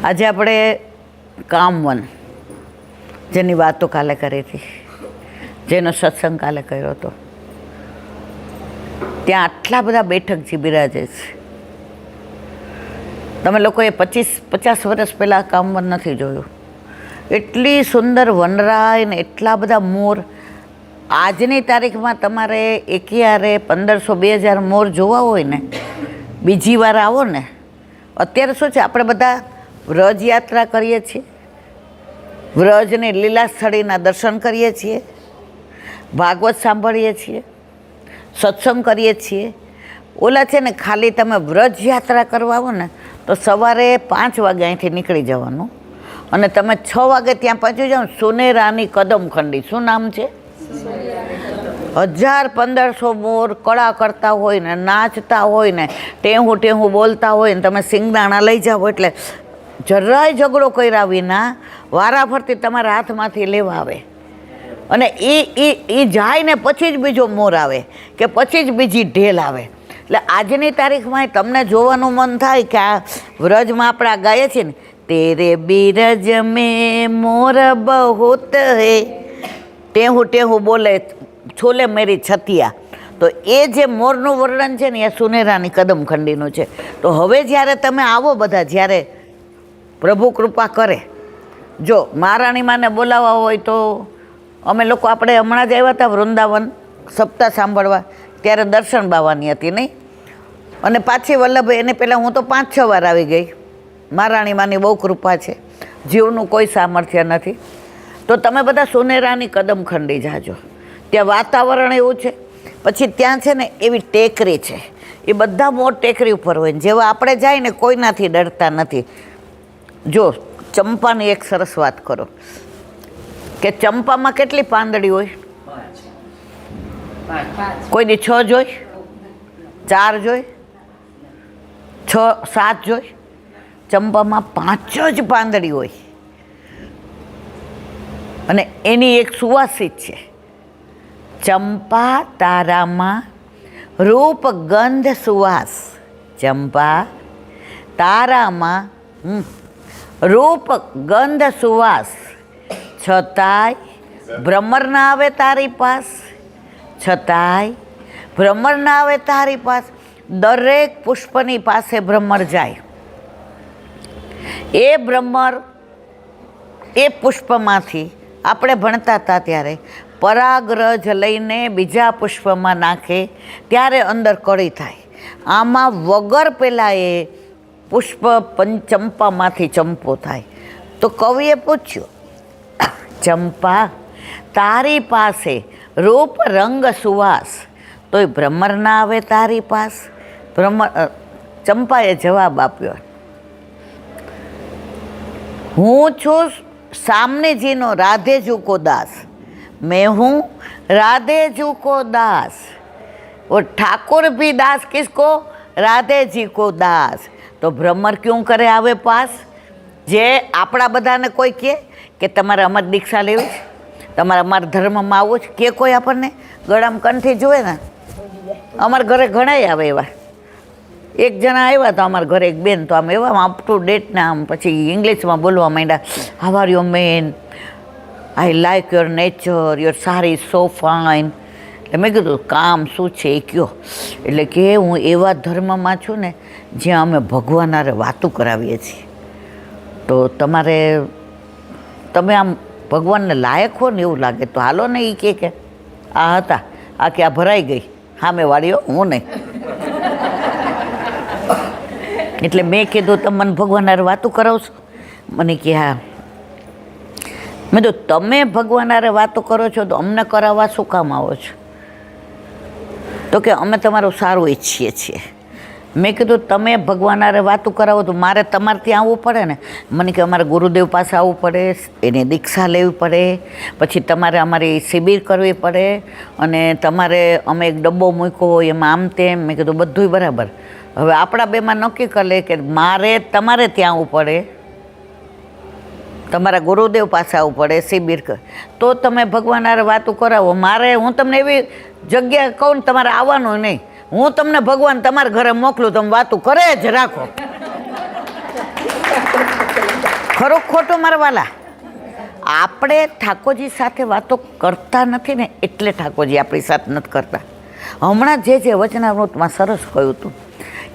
આજે આપણે કામવન જેની વાતો કાલે કરી હતી, જેનો સત્સંગ કાલે કર્યો હતો, ત્યાં આટલા બધા બેઠકજી બિરાજે છે. તમે લોકોએ 50 વર્ષ પહેલાં કામવન નથી જોયું. એટલી સુંદર વનરાય ને એટલા બધા મોર. આજની તારીખમાં તમારે એකිયારે 1500-2000 મોર જોવા હોય ને, બીજી વાર આવો ને. અત્યારે શું છે, આપણે બધા વ્રજ યાત્રા કરીએ છીએ, વ્રજની લીલા સ્થળીના દર્શન કરીએ છીએ, ભાગવત સાંભળીએ છીએ, સત્સંગ કરીએ છીએ. ઓલા છે ને, ખાલી તમે વ્રજ યાત્રા કરવા આવો ને તો સવારે 5 વાગે અહીંથી નીકળી જવાનું અને તમે 6 વાગે ત્યાં પહોંચી જાઓ. સુનેરાની કદમખંડી, શું નામ છે? 1000-1500 મોર કળા કરતા હોય ને, નાચતા હોય ને, ટેહું ટેહું બોલતા હોય ને, તમે સિંગદાણા લઈ જાઓ એટલે જરાય ઝઘડો કર્યા વિના વારાફરતી તમારા હાથમાંથી લેવા આવે. અને એ જાય ને પછી જ બીજો મોર આવે કે પછી જ બીજી ઢેલ આવે. એટલે આજની તારીખમાં તમને જોવાનું મન થાય કે આ વ્રજમાં આપણે આ ગાઈએ છીએ ને, તેરે બીરજ મેં મોર બહુત હે, ટેહું ટેહું બોલે છોલે મેરી છતિયા. તો એ જે મોરનું વર્ણન છે ને એ સુનેરાની કદમખંડીનું છે. તો હવે જ્યારે તમે આવો બધા, જ્યારે પ્રભુ કૃપા કરે, જો મહારાણી માને બોલાવવા હોય તો અમે લોકો, આપણે હમણાં જ આવ્યા હતા વૃંદાવન સપ્તાહ સાંભળવા, ત્યારે દર્શન બાવાની હતી નહીં, અને પાછી વલ્લભ, એને પહેલાં હું તો 5-6 વાર આવી ગઈ. મહારાણી માની બહુ કૃપા છે, જીવનું કોઈ સામર્થ્ય નથી. તો તમે બધા સુનેરાની કદમખંડી જાજો. ત્યાં વાતાવરણ એવું છે. પછી ત્યાં છે ને એવી ટેકરી છે, એ બધા મોર ટેકરી ઉપર હોય ને, જેવા આપણે જાય ને કોઈનાથી ડરતા નથી. જો ચંપાની એક સરસ વાત કરો કે ચંપામાં કેટલી પાંદડી હોય? કોઈની 6 જોઈ, 4 જોઈ, 6-7 જોઈ? ચંપામાં 5 જ પાંદડી હોય. અને એની એક સુવાસિત છે, ચંપા તારામાં રૂપ ગંધ સુવાસ. ચંપા તારામાં રૂપ ગંધ સુવાસ, છતાંય ભ્રમર ના આવે તારી પાસ. છતાંય ભ્રમર ના આવે તારી પાસ. દરેક પુષ્પની પાસે ભ્રમર જાય. એ ભ્રમર એ પુષ્પમાંથી આપણે ભણતા હતા ત્યારે પરાગરજ લઈને બીજા પુષ્પમાં નાખે ત્યારે અંદર કળી થાય. આમાં વગર પહેલાં એ પુષ્પ ચંપામાંથી ચંપો થાય. તો કવિએ પૂછ્યું, ચંપા તારી પાસે રૂપ રંગ સુવાસ, તોય ભ્રમર ના આવે તારી પાસ. ચંપાએ જવાબ આપ્યો, હું છું सामनेजीनो राधेजू को दास, मैं हूँ राधेजू को दास. और ठाकुर भी दास किसको? राधे जी को दास. तो भ्रमर क्यों करे आवे पास? जे आपड़ा बधाने कोई के तमारे अमर दीक्षा लेवी छे, तमारे अमर धर्म में आववुं छे, के कोई आपने गळामां कंठी जोए ने? अमर घरे घणाय आवे एवा. एक जना आव्या तो अमर घरे एक बेन, तो आम एवा अप टू डेट ने आम पछी इंग्लिश में बोलवा मांड्या, how are you man, I like your nature, your sari so fine. એટલે મેં કીધું કામ શું છે એ કયો. એટલે કે હું એવા ધર્મમાં છું ને જ્યાં અમે ભગવાન હારે વાતું કરાવીએ છીએ. તો તમારે, તમે આમ ભગવાનને લાયક હો ને એવું લાગે તો હાલો ને. એ કે આ હતા, આ કે આ ભરાઈ ગઈ સામે વાળીઓ, હું નહીં. એટલે મેં કીધું તમે મને ભગવાન હારે વાતું કરાવશો? મને કે હા. મેં તો તમે ભગવાન હારે વાતો કરો છો તો અમને કરાવવા શું કામ આવો છો? તો કે અમે તમારું સારું ઈચ્છીએ છીએ. મેં કીધું તમે ભગવાન હારે વાતું કરાવો તો મારે તમારે ત્યાં આવવું પડે ને. મને કે અમારે ગુરુદેવ પાસે આવવું પડે, એની દીક્ષા લેવી પડે, પછી તમારે અમારી શિબિર કરવી પડે, અને તમારે અમે એક ડબ્બો મૂક્યો હોય એમાં આમ તેમ. મેં કીધું બધુંય બરાબર. હવે આપણા બેમાં નક્કી કરી લે કે મારે તમારે ત્યાં આવવું પડે, તમારા ગુરુદેવ પાસે આવવું પડે, શિબિર કર, તો તમે ભગવાન હારે વાતું કરાવો. મારે, હું તમને એવી જગ્યા કહું ને તમારે આવવાનું નહીં. હું તમને ભગવાન તમારા ઘરે મોકલું, તમે વાતું કરે જ રાખો. ખરો ખોટો મારા વાલા? આપણે ઠાકોરજી સાથે વાતો કરતા નથી ને એટલે ઠાકોરજી આપણી સાથે નથી કરતા. હમણાં જે વચનામૃતમાં સરસ કહ્યું હતું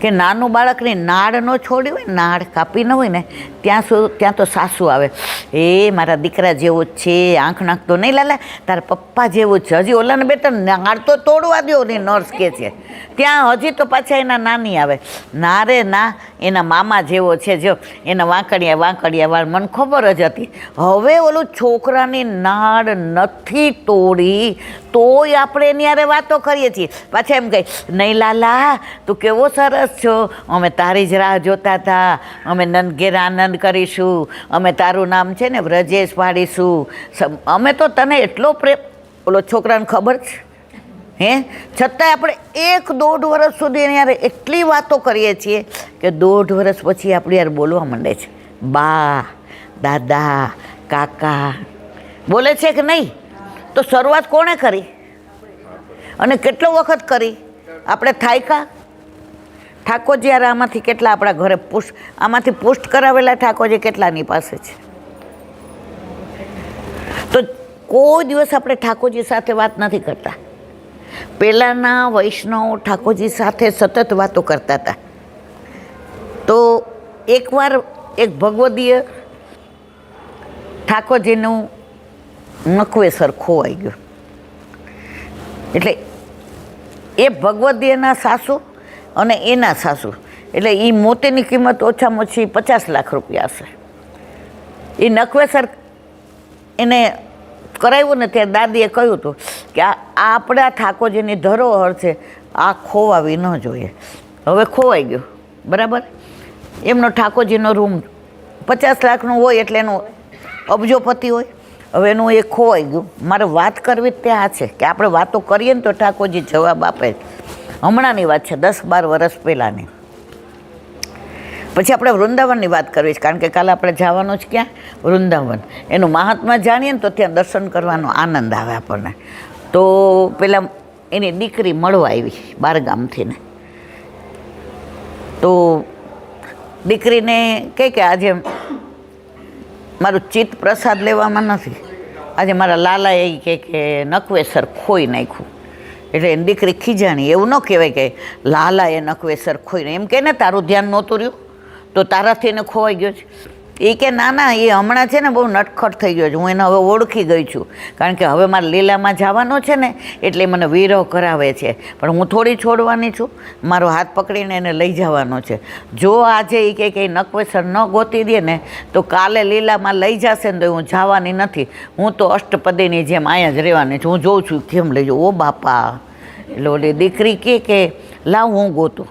કે નાનું બાળકની નાળ ન છોડી હોય, નાળ કાપી ન હોય ને ત્યાં તો સાસુ આવે, એ મારા દીકરા જેવો જ છે, આંખ નાખતો નહીં લાલા, તારા પપ્પા જેવો જ છે, હજી ઓલાને બેટા નાળ તો તોડવા દો ને, નર્સ કહે છે. ત્યાં હજી તો પાછા એના નાની આવે, ના રે ના, એના મામા જેવો છે, જો એના વાંકડિયા વાળ, મને ખબર જ હતી. હવે ઓલું છોકરાની નાળ નથી તોડી તોય આપણે એની હારે વાતો કરીએ છીએ. પાછા એમ કહે, નહીં લાલા તું કેવો સરસ છો, અમે તારી જ રાહ જોતા હતા, અમે નંદઘેર આનંદ કરીશું, અમે તારું નામ છે ને વ્રજેશ પાડીશું, અમે તો તને એટલો પ્રેમ. ઓલો છોકરાને ખબર છે હે, છતાંય આપણે 1-1.5 વર્ષ સુધી એની યાર એટલી વાતો કરીએ છીએ કે 1.5 વર્ષ પછી આપણી યાર બોલવા માંડે છે. બા, દાદા, કાકા બોલે છે કે નહીં? તો શરૂઆત કોણે કરી અને કેટલો વખત કરી? આપણે થાયકા? ઠાકોરજી યાર આમાંથી કેટલા આપણા ઘરે આમાંથી પુષ્ટ કરાવેલા ઠાકોરજી કેટલાની પાસે છે? તો કોઈ દિવસ આપણે ઠાકોરજી સાથે વાત નથી કરતા. પહેલાંના વૈષ્ણવ ઠાકોરજી સાથે સતત વાતો કરતા હતા. તો એકવાર એક ભગવદીય ઠાકોરજીનું નખવેસર ખોવાઈ ગયું. એટલે એ ભગવદીયના સાસુ અને એના સાસુ, એટલે એ મોતીની કિંમત ઓછામાં ઓછી 50 લાખ રૂપિયા હશે. એ નખવેસર એને કરાવ્યું ને ત્યારે દાદીએ કહ્યું હતું કે આ આપણા ઠાકોરજીની ધરોહર છે, આ ખોવાવી ન જોઈએ. હવે ખોવાઈ ગયો, બરાબર. એમનો ઠાકોરજીનો રૂમ 50 લાખનો હોય એટલે એનો અબજોપતિ હોય. હવે એનું એ ખોવાઈ ગયું. મારે વાત કરવી ત્યાં છે કે આપણે વાતો કરીએ ને તો ઠાકોરજી જવાબ આપે. હમણાંની વાત છે, 10-12 વર્ષ પહેલાંની. પછી આપણે વૃંદાવનની વાત કરવી છે, કારણ કે કાલે આપણે જવાનું જ ક્યાં? વૃંદાવન. એનું મહાત્મા જાણીએ ને તો ત્યાં દર્શન કરવાનો આનંદ આવે આપણને. તો પેલા એની દીકરી મળવા આવી બહારગામથી ને, તો દીકરીને કહે કે આજે મારું ચિત્ત પ્રસાદ લેવામાં નથી, આજે મારા લાલા એ કહે કે નખવેસર ખોઈ નાખ્યું. એટલે એની દીકરી ખીજાણી. એવું ન કહેવાય કે લાલા એ નખવેસર ખોઈને, એમ કે ને તારું ધ્યાન નહોતું રહ્યું તો તારાથી એને ખોવાઈ ગયો છે. એ કે ના ના, એ હમણાં છે ને બહુ નટખટ થઈ ગયો છે, હું એને હવે ઓળખી ગઈ છું, કારણ કે હવે મારે લીલામાં જવાનો છે ને એટલે મને વિરહ કરાવે છે, પણ હું થોડી છોડવાની છું, મારો હાથ પકડીને એને લઈ જવાનો છે. જો આજે એ કે નખવેસર ન ગોતી દે ને તો કાલે લીલામાં લઈ જશે ને તો હું જવાની નથી, હું તો અષ્ટપદીની જેમ અહીંયા જ રહેવાની છું, હું જોઉં છું કેમ લઈ જાઉં. ઓ બાપા! એટલે ઓલી દીકરી કે લાવ હું ગોતું.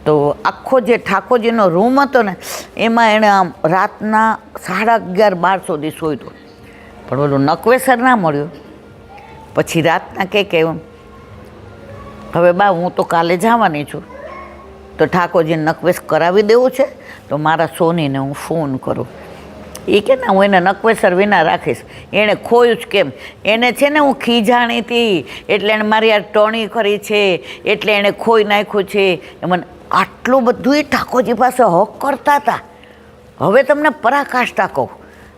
તો આખો જે ઠાકોરજીનો રૂમ હતો ને એમાં એણે આમ રાતના 11:30-12 સુધી સોયું. પણ ઓલું નખવેસર ના મળ્યું. પછી રાતના કે હવે બા હું તો કાલે જવાની છું, તો ઠાકોરજીને નખવેસ કરાવી દેવું છે, તો મારા સોનીને હું ફોન કરું. એ કે ના, હું એને નખવેસર વિના રાખીશ. એણે ખોયું જ કેમ? એને છે ને હું ખીજાણી હતી એટલે એણે મારી યાર ટોણી કરી છે, એટલે એણે ખોઈ નાખ્યું છે. એ મને આટલું બધું ઠાકોરજી પાસે હક કરતા હતા. હવે તમને પરાકાષ્ઠા કહું.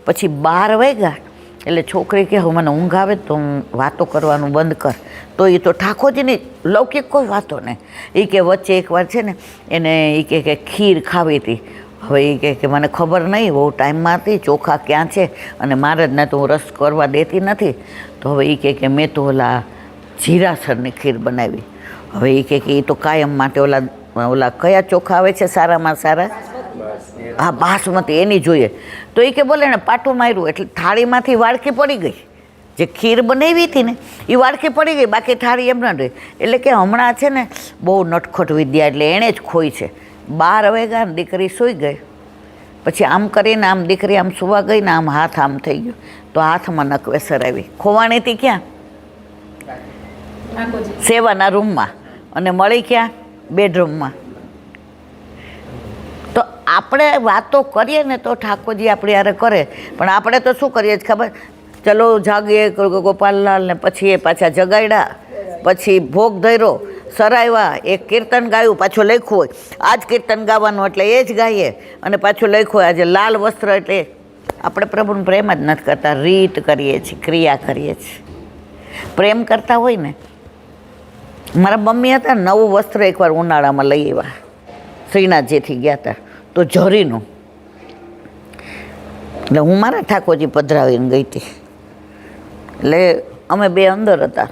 પછી 12 વાગ્યા એટલે છોકરી કે હવે મને ઊંઘ આવે તો હું વાતો કરવાનું બંધ કર. તો એ તો ઠાકોરજીની લૌકિક કોઈ વાતો નહીં. એ કે વચ્ચે એકવાર છે ને એને એ કે ખીર ખાવી હતી. હવે એ કે મને ખબર નહીં, બહુ ટાઈમમાં હતી, ચોખા ક્યાં છે, અને મારે જ ને તો હું રસ કરવા દેતી નથી. તો હવે એ કે મેં તો ઓલા જીરાસરની ખીર બનાવી. હવે એ કે એ તો કાયમ માટે ઓલા કયા ચોખા આવે છે સારામાં સારા? હા, બાસમતી, એની જોઈએ. તો એ કે બોલે ને પાટું માર્યું એટલે થાળીમાંથી વાડકી પડી ગઈ. જે ખીર બનાવી હતી ને એ વાડકી પડી ગઈ, બાકી થાળી એમ ન રહી. એટલે કે હમણાં છે ને બહુ નટખટ વિદ્યા, એટલે એણે જ ખોઈ છે. 12 વાગ્યા ને દીકરી સૂઈ ગઈ. પછી આમ કરીને આમ દીકરી આમ સુવા ગઈ ને આમ હાથ આમ થઈ ગયો, તો હાથમાં નખવેસર આવી. ખોવાણી હતી ક્યાં? સેવાના રૂમમાં. અને મળી ક્યાં? બેડરૂમમાં. તો આપણે વાતો કરીએ ને તો ઠાકોરજી આપણી યારે કરે, પણ આપણે તો શું કરીએ ખબર? ચલો જાગીએ ગોપાલલાલ ને પછી એ પાછા જગાડ્યા, પછી ભોગ ધર્યો, સરાવ્યા, એક કીર્તન ગાયું, પાછું લખ્યું હોય આ જ કીર્તન ગાવાનું એટલે એ જ ગાઈએ, અને પાછું લખ્યું હોય આજે લાલ વસ્ત્ર એટલે આપણે પ્રભુને પ્રેમ જ નથી કરતા, રીત કરીએ છીએ, ક્રિયા કરીએ છીએ. પ્રેમ કરતા હોય ને, મારા મમ્મી હતા નવું વસ્ત્ર એકવાર ઉનાળામાં લઈ આવ્યા, શ્રીનાથજીથી ગયા હતા તો ઝરીનું, એટલે હું મારા ઠાકોરજી પધરાવીને ગઈ હતી. એટલે અમે બે અંદર હતા,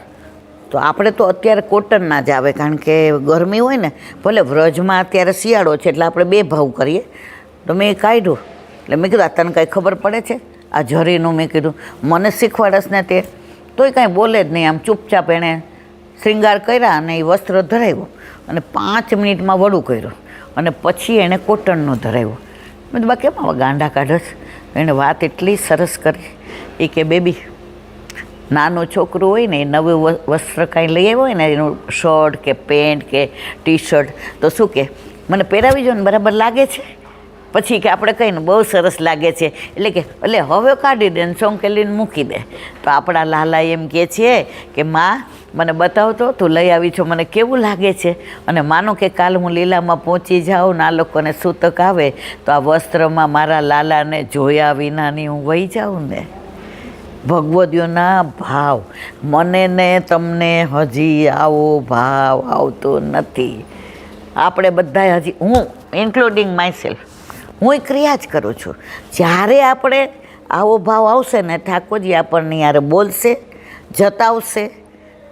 તો આપણે તો અત્યારે કોટનના જ આવે કારણ કે ગરમી હોય ને, ભલે વ્રજમાં અત્યારે શિયાળો છે એટલે આપણે બે ભાવ કરીએ. તો મેં કાઢ્યું, એટલે મેં કીધું આ તને કાંઈ ખબર પડે છે આ ઝરીનું? મેં કીધું મને શીખવાડસ ને તે, તોય કાંઈ બોલે જ નહીં, આમ ચૂપચાપ એણે શ્રૃંગાર કર્યા અને એ વસ્ત્ર ધરાવ્યું અને 5 મિનિટમાં વડું કર્યું અને પછી એણે કોટનનું ધરાવ્યું. મેં તો બા કેમ આવા ગાંડા કાઢસ? એણે વાત એટલી સરસ કરી, એ કે બેબી નાનું છોકરું હોય ને એ નવું વસ્ત્ર કાંઈ લઈ આવ્યો હોય ને, એનું શર્ટ કે પેન્ટ કે ટી શર્ટ, તો શું કે મને પહેરાવી જો ને બરાબર લાગે છે? પછી કે આપણે કહીને બહુ સરસ લાગે છે, એટલે કે એટલે હવે કાઢી દે ને સોંકેલીને મૂકી દે. તો આપણા લાલા એમ કહે છે કે માં મને બતાવતો, તું લઈ આવી છો, મને કેવું લાગે છે? અને માનો કે કાલ હું લીલામાં પહોંચી જાઉં ને આ લોકોને સૂતક આવે તો આ વસ્ત્રમાં મારા લાલાને જોયા વિનાની હું વહી જાઉં ને. ભગવદીઓના ભાવ, મને ને તમને હજી આવો ભાવ આવતો નથી. આપણે બધા હજી, હું ઇન્ક્લુડિંગ માયસેલ્ફ, હું ક્રિયા જ કરું છું. જ્યારે આપણે આવો ભાવ આવશે ને ઠાકોરજી આપણને યાર બોલશે, જતાવશે.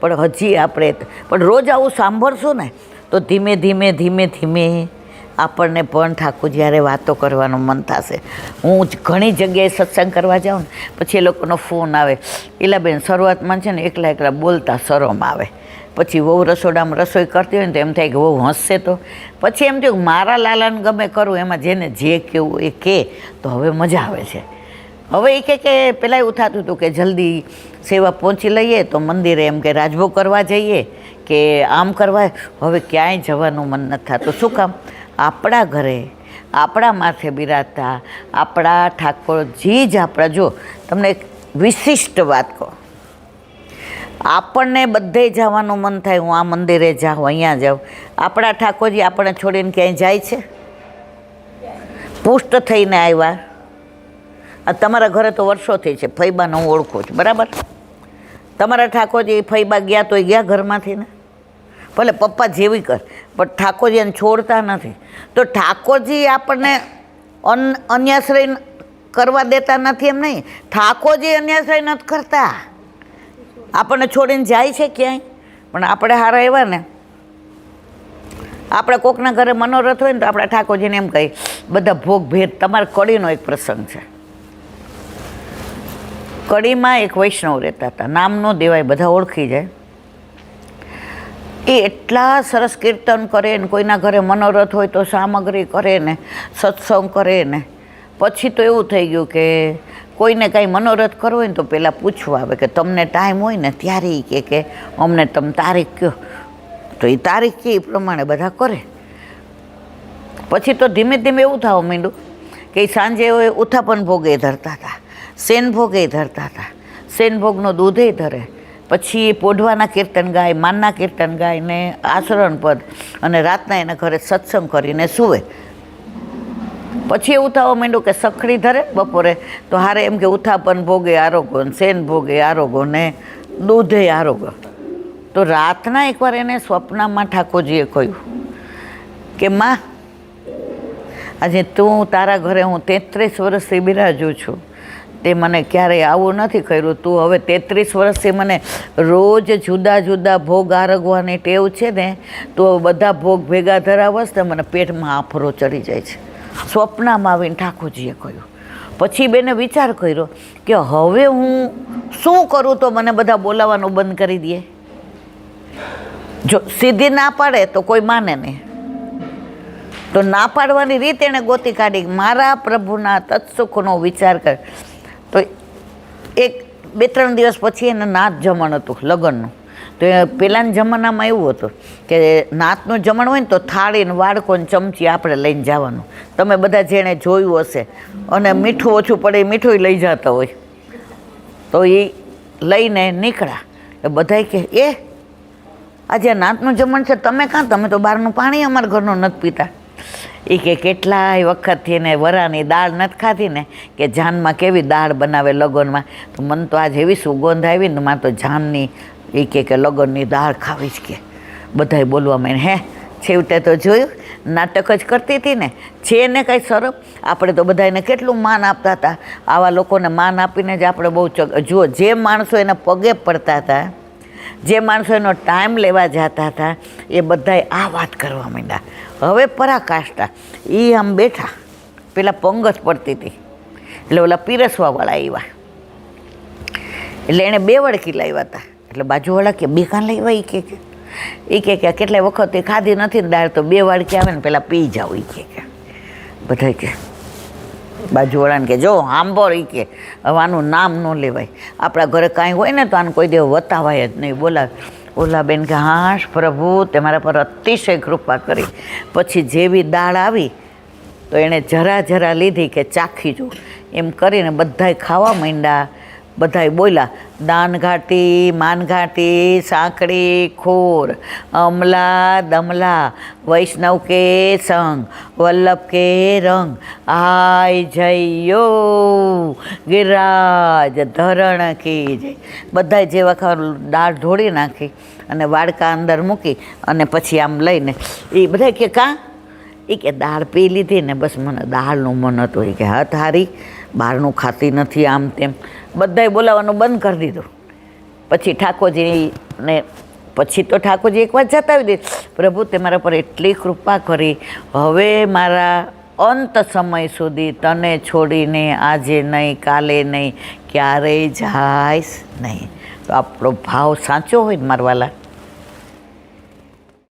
પણ હજી આપણે પણ રોજ આવું સાંભળશું ને તો ધીમે ધીમે ધીમે ધીમે આપણને પણ ઠાકોર જ્યારે વાતો કરવાનું મન થશે. હું ઘણી જગ્યાએ સત્સંગ કરવા જાઉં ને પછી એ લોકોનો ફોન આવે, એલાબેન શરૂઆતમાં છે ને એકલા એકલા બોલતા શરમ આવે, પછી વહુ રસોડામાં રસોઈ કરતી હોય ને તો એમ થાય કે વહુ હસશે, તો પછી એમ થયું મારા લાલાને ગમે કરું, એમાં જેને જે કહેવું એ કહે તો હવે મજા આવે છે. હવે એ કે પહેલાં એવું થતું હતું કે જલ્દી સેવા પહોંચી લઈએ તો મંદિરે એમ કે રાજભોગ કરવા જઈએ કે આમ કરવા, હવે ક્યાંય જવાનું મન નથી થતું. શું કામ? આપણા ઘરે આપણા માથે બિરાજતા આપણા ઠાકોરજી જ આપણા. જો તમને એક વિશિષ્ટ વાત કહું, આપણને બધે જવાનું મન થાય, હું આ મંદિરે જાઉં, અહીંયા જાઉં, આપણા ઠાકોરજી આપણને છોડીને ક્યાંય જાય છે? પુષ્ટ થઈને આવ્યા. આ તમારા ઘરે તો વર્ષોથી છે, ફૈબાને હું ઓળખું છું બરાબર. તમારા ઠાકોરજી ફૈબા ગયા તો ગયા ઘરમાંથી ને, ભલે પપ્પા જેવી કર, પણ ઠાકોરજી એને છોડતા નથી. તો ઠાકોરજી આપણને અન્યાશ્રય કરવા દેતા નથી એમ નહીં, ઠાકોરજી અન્યાશ્રય નથી કરતા, આપણને છોડીને જાય છે ક્યાંય. પણ આપણે હારા એવા ને, આપણે કોકના ઘરે મનોરથ હોય ને તો આપણા ઠાકોરજીને એમ કહી બધા ભોગ ભેદ. તમારે કડીનો એક પ્રસંગ છે, કડીમાં એક વૈષ્ણવ રહેતા હતા, નામ ન દેવાય, બધા ઓળખી જાય. એ એટલા સરસ કીર્તન કરે ને, કોઈના ઘરે મનોરથ હોય તો સામગ્રી કરે ને, સત્સંગ કરે ને. પછી તો એવું થઈ ગયું કે કોઈને કાંઈ મનોરથ કરવો હોય ને તો પહેલાં પૂછવા આવે કે તમને ટાઈમ હોય ને ત્યારે એ કે અમને તમે તારીખ કહો, તો એ તારીખ કે એ પ્રમાણે બધા કરે. પછી તો ધીમે ધીમે એવું થવા માંડ્યું કે સાંજે ઉત્થાપન ભોગે ધરતા હતા, શેન ભોગે ધરતા હતા, શેન ભોગનો દૂધે ધરે, પછી પોઢવાના કીર્તન ગાય, માનના કીર્તન ગાય ને આચરણ પદ, અને રાતના એના ઘરે સત્સંગ કરીને સૂવે. પછી એવું થવા માંડ્યું કે સખડી ધરે બપોરે તો હારે એમ કે ઉત્થાપન ભોગે આરોગો, શેન ભોગે આરોગો ને દૂધે આરોગો. તો રાતના એકવાર એને સ્વપ્નમાં ઠાકોરજીએ કહ્યું કે માં આજે તું તારા ઘરે હું 33 વર્ષથી બિરાજું છું, તે મને ક્યારેય આવું નથી કર્યું, તું હવે 33 વર્ષથી મને રોજ જુદા જુદા ભોગ આરગવાની ટેવ છે ને, તો બધા ભોગ ભેગા ધરાવસ તો મને પેટમાં આફરો ચડી જાય છે. સ્વપ્નમાં આવીને ઠાકોરજીએ કહ્યું. પછી બેને વિચાર કર્યો કે હવે હું શું કરું તો મને બધા બોલાવવાનું બંધ કરી દે. જો સીધી ના પાડે તો કોઈ માને નહીં, તો ના પાડવાની રીત એણે ગોતી કાઢી. મારા પ્રભુના તત્સુખનો વિચાર કર. તો 2-3 દિવસ પછી એને નાત જમણ હતું લગ્નનું. તો પહેલાંના જમાનામાં એવું હતું કે નાતનું જમણ હોય ને તો થાળીને વાડકોને ચમચી આપણે લઈને જવાનું. તમે બધા જેણે જોયું હશે. અને મીઠું ઓછું પડે એ મીઠું લઈ જતા હોય, તો એ લઈને નીકળ્યા. એ બધાય કે આજે નાતનું જમણ છે, તમે કાં? તમે તો બહારનું પાણી અમારા ઘરનું નથી પીતા. એ કે કેટલાય વખતથી એને વરાની દાળ નથી ખાધી ને, કે જાનમાં કેવી દાળ બનાવે લગ્નમાં, તો મને તો આજ એવી સુગંધ આવી ને, માં તો જાનની એ કે લગ્નની દાળ ખાવી જ. કે બધાય બોલવા માંડ્યા. હે છેવટે તો જોયું, નાટક જ કરતી હતી ને. છે ને કાંઈ શરમ? આપણે તો બધાને કેટલું માન આપતા હતા. આવા લોકોને માન આપીને જ આપણે બહુ જુઓ, જે માણસો એના પગે પડતા હતા, જે માણસો એનો ટાઈમ લેવા જતા હતા, એ બધાય આ વાત કરવા માંડ્યા. હવે પરાકાષ્ઠા. એ આમ બેઠા, પેલા પંગત પડતી હતી, એટલે ઓલા પીરસવાવાળા આવ્યા, એટલે એણે 2 વળકી લાવ્યા હતા. એટલે બાજુવાળા કે 2 કાં લાવ્યા? એ કે કેટલાય વખત એ ખાધી નથી ને દાળ, તો 2 વાડકી આવે ને પેલા પી જાઓ. એ કે બધા કે બાજુવાળાને કે જો આંબોર, એ કે હવે આનું નામ ન લેવાય. આપણા ઘરે કાંઈ હોય ને તો આને કોઈ દેવ વતાવાય જ નહીં, બોલાવે. ઓલા બેન કે હા પ્રભુ તે મારા પર અતિશય કૃપા કરી. પછી જેવી દાળ આવી તો એણે જરા લીધી કે ચાખી જો, એમ કરીને બધાય ખાવા માંડ્યા. બધાય બોલ્યા, દાનઘાટી, માનઘાટી, સાંકડી, ખોર, અમલા દમલા, વૈષ્ણવ કે સંગ, વલ્લભ કે રંગ, આય જયો ગિરાજ ધરણ કી જય. બધાય જેવા ખાવા દાળ ઢોળી નાખી અને વાડકા અંદર મૂકી અને પછી આમ લઈને એ બધા કે કાં? એ કે દાળ પી લીધી ને બસ, મને દાળનું મન હતું. એ કે હા તારી બહારનું ખાતી નથી, આમ તેમ બધાય બોલાવવાનું બંધ કરી દીધું. પછી ઠાકોરજીને ઠાકોરજી એક વાત જતાવી દે, પ્રભુ તે મારા પર એટલી કૃપા કરી, હવે મારા અંત સમય સુધી તને છોડીને આજે નહીં, કાલે નહીં, ક્યારેય જાઈશ નહીં. તો આપણો ભાવ સાચો હોય ને મારવાલા,